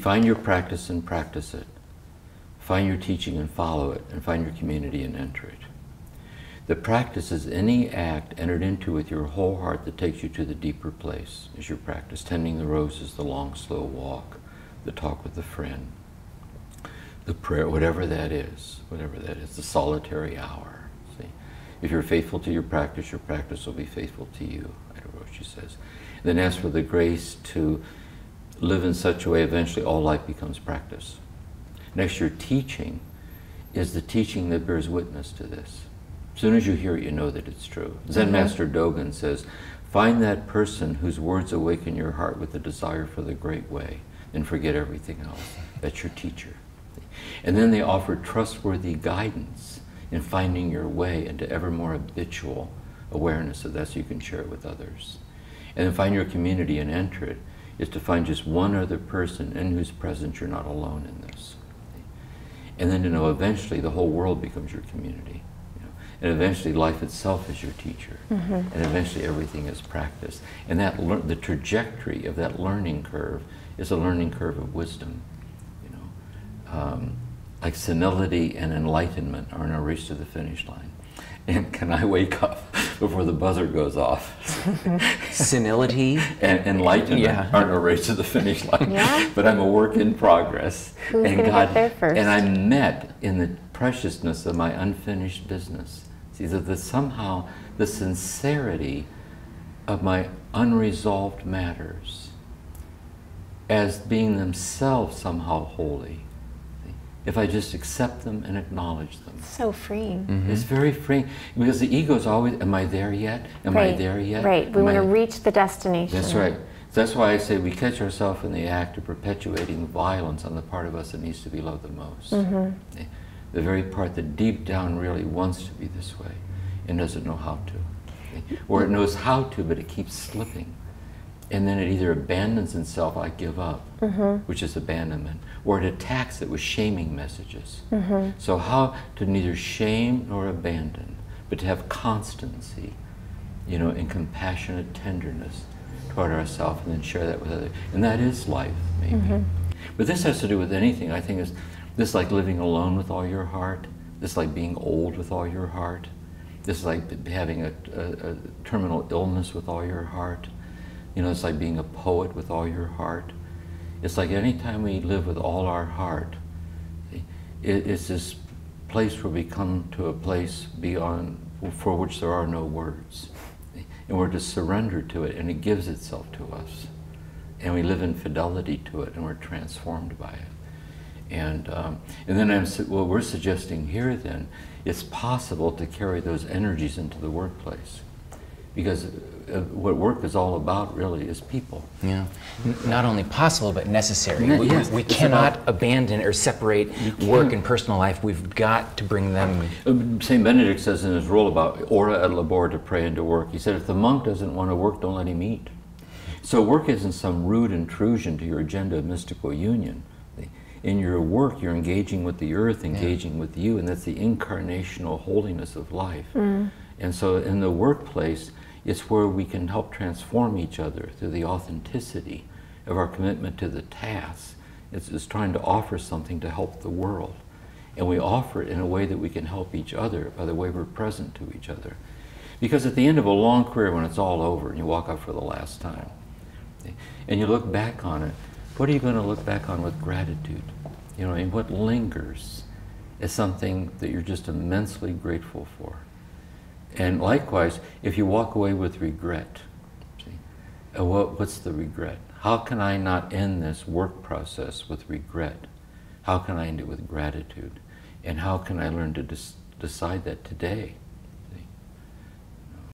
Find your practice and practice it. Find your teaching and follow it, and find your community and enter it. The practice is any act entered into with your whole heart that takes you to the deeper place, is your practice. Tending the roses, the long, slow walk, the talk with a friend, the prayer, whatever that is, the solitary hour. See? If you're faithful to your practice will be faithful to you, Roshi says. Then ask for the grace to live in such a way eventually all life becomes practice. Next, your teaching is the teaching that bears witness to this. As soon as you hear it, you know that it's true. Zen Master Dogen says, find that person whose words awaken your heart with the desire for the great way, and forget everything else. That's your teacher. And then they offer trustworthy guidance in finding your way into ever more habitual awareness of that so you can share it with others. And then find your community and enter it is to find just one other person in whose presence you're not alone in this. And then to know eventually the whole world becomes your community. And eventually life itself is your teacher. And eventually everything is practice. And that the trajectory of that learning curve is a learning curve of wisdom. Like senility and enlightenment are in a race to the finish line. And can I wake up before the buzzer goes off? Senility and enlightenment are in a race to the finish line. But I'm a work in progress. Who's going to get there first? And I'm met in the preciousness of my unfinished business. See, that somehow the sincerity of my unresolved matters as being themselves somehow holy. If I just accept them and acknowledge them. So freeing. It's very freeing, because the ego is always, am I there yet? Am I there yet? Right, we want to reach the destination. That's right. That's why I say we catch ourselves in the act of perpetuating violence on the part of us that needs to be loved the most. The very part that deep down really wants to be this way and doesn't know how to. Or it knows how to, but it keeps slipping. And then it either abandons itself, I give up, which is abandonment, or it attacks it with shaming messages. So how to neither shame nor abandon, but to have constancy, and compassionate tenderness toward ourselves, and then share that with others. And that is life, maybe. But this has to do with anything. I think it's this like living alone with all your heart, this like being old with all your heart, this is like having a terminal illness with all your heart. It's like being a poet with all your heart. It's like any time we live with all our heart, it's this place where we come to a place beyond, for which there are no words. And we're to surrender to it, and it gives itself to us. And we live in fidelity to it, and we're transformed by it. And then what we're suggesting here then, it's possible to carry those energies into the workplace. Because what work is all about really is people. Not only possible, but necessary. We cannot abandon or separate work and personal life. We've got to bring them. St. Benedict says in his rule about ora et labora, to pray and to work, he said, if the monk doesn't want to work, don't let him eat. So work isn't some rude intrusion to your agenda of mystical union. In your work, you're engaging with the earth, engaging with you, and that's the incarnational holiness of life. And so in the workplace, it's where we can help transform each other through the authenticity of our commitment to the task. It's trying to offer something to help the world. And we offer it in a way that we can help each other by the way we're present to each other. Because at the end of a long career, when it's all over and you walk out for the last time, and you look back on it, what are you going to look back on with gratitude? And what lingers is something that you're just immensely grateful for. And likewise, if you walk away with regret, what's the regret? How can I not end this work process with regret? How can I end it with gratitude? And how can I learn to decide that today?